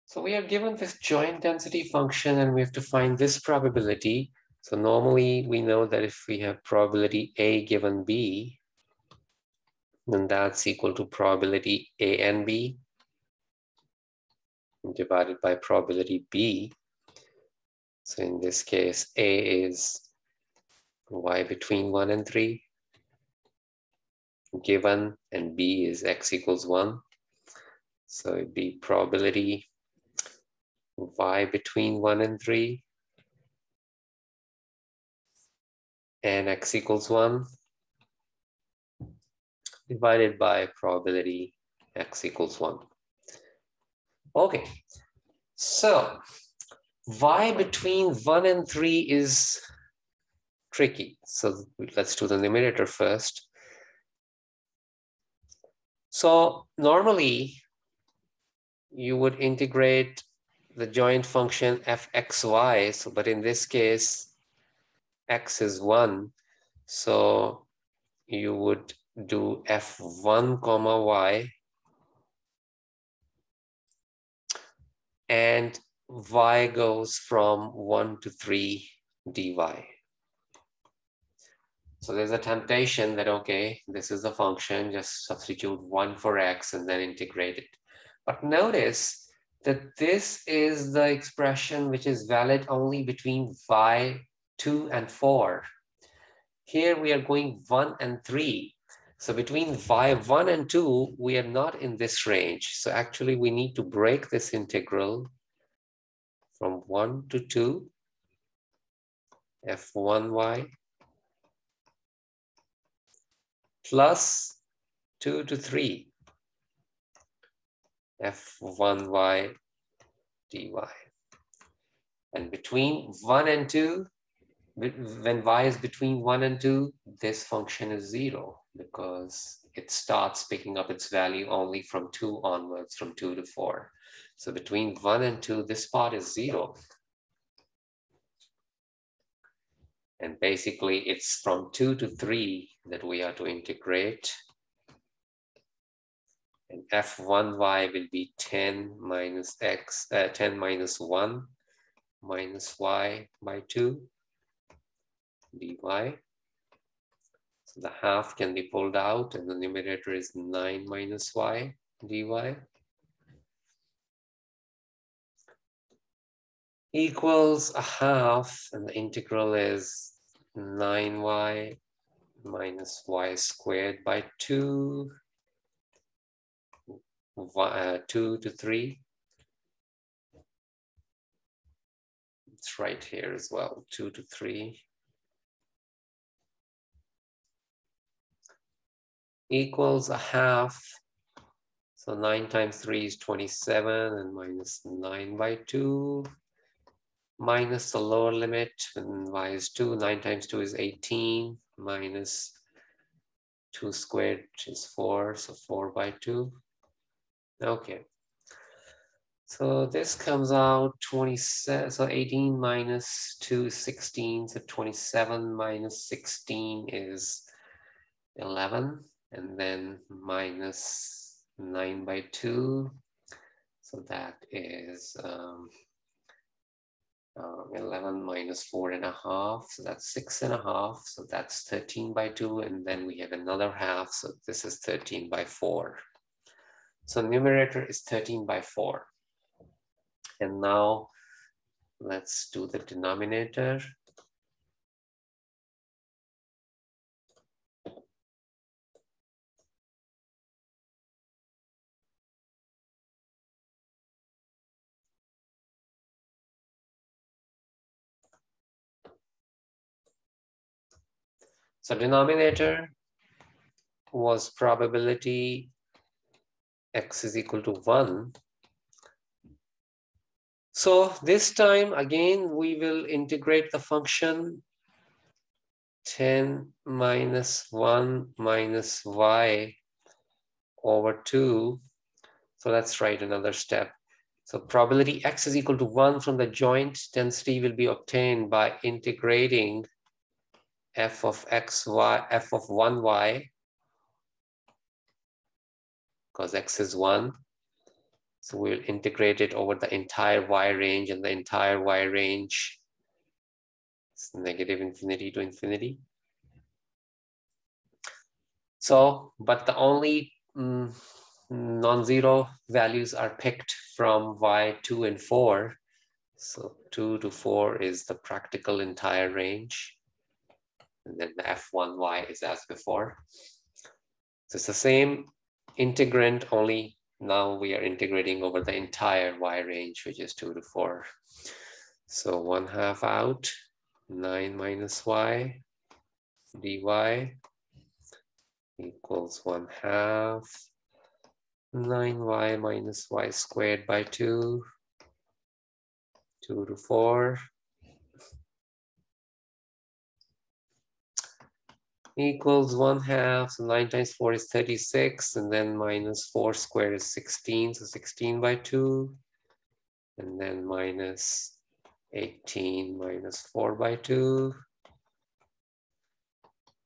So we are given this joint density function and we have to find this probability. So normally we know that if we have probability A given B, then that's equal to probability A and B divided by probability B. So in this case, A is y between 1 and 3 given, and B is x equals 1. So it'd be probability y between 1 and 3 and x equals 1 divided by probability x equals 1. Okay, so y between 1 and 3 is tricky. So let's do the numerator first. So normally you would integrate the joint function fxy, so, but in this case, x is 1. So you would do f1 comma y and y goes from 1 to 3 dy. So there's a temptation that, okay, this is the function, just substitute 1 for x and then integrate it. But notice that this is the expression which is valid only between y2 and 4. Here we are going 1 and 3. So between y1 and 2, we are not in this range. So actually we need to break this integral from 1 to 2, f1y, plus 2 to 3, f1y dy. And between 1 and 2, when y is between 1 and 2, this function is 0 because it starts picking up its value only from 2 onwards, from 2 to 4. So between 1 and 2, this part is 0. And basically, it's from 2 to 3 that we are to integrate. And f1y will be 10 minus 1 minus y by 2 dy. So the half can be pulled out and the numerator is 9 minus y dy equals a half, and the integral is 9y minus y squared by 2, 2 to 3. It's right here as well, 2 to 3. Equals a half. So 9 times 3 is 27 and minus 9 by 2. Minus the lower limit when y is 2. 9 times 2 is 18. Minus 2 squared, which is 4. So 4 by 2. Okay. So this comes out 27. So 18 minus 2 is 16. So 27 minus 16 is 11. And then minus 9 by 2. So that is 11 minus 4.5. So that's 6.5. So that's 13 by 2. And then we have another half. So this is 13 by 4. So numerator is 13 by 4. And now let's do the denominator. So denominator was probability x is equal to 1. So this time, again, we will integrate the function 10 minus 1 minus y over 2. So let's write another step. So probability x is equal to 1 from the joint density will be obtained by integrating f of 1y, because x is 1. So we'll integrate it over the entire y range, and the entire y range is negative infinity to infinity. So, but the only non-zero values are picked from y2 and 4. So 2 to 4 is the practical entire range. And then the f1y is as before. So it's the same integrand, only now we are integrating over the entire y range, which is 2 to 4. So 1/2 out, 9 minus y dy equals 1/2 9y minus y squared by 2, 2 to 4, equals 1/2. So 9 times 4 is 36, and then minus 4 squared is 16, so 16 by 2, and then minus 18 minus 4 by 2.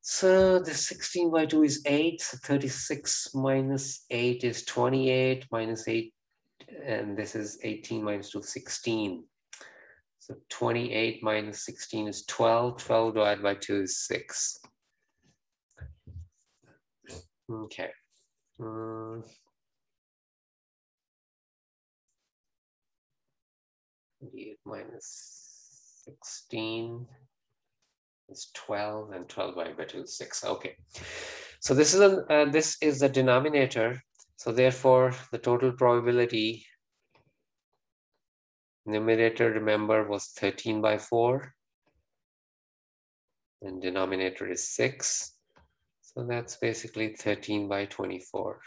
So the 16 by 2 is 8, so 36 minus 8 is 28, minus 8, and this is 18 minus 2, 16. So 28 minus 16 is 12, 12 divided by 2 is 6. Okay. 28 minus 16 is 12, and 12 divided by 2 is 6. Okay. So this is the denominator. So therefore, the total probability numerator, remember, was 13 by 4. And denominator is 6. So that's basically 13 by 24.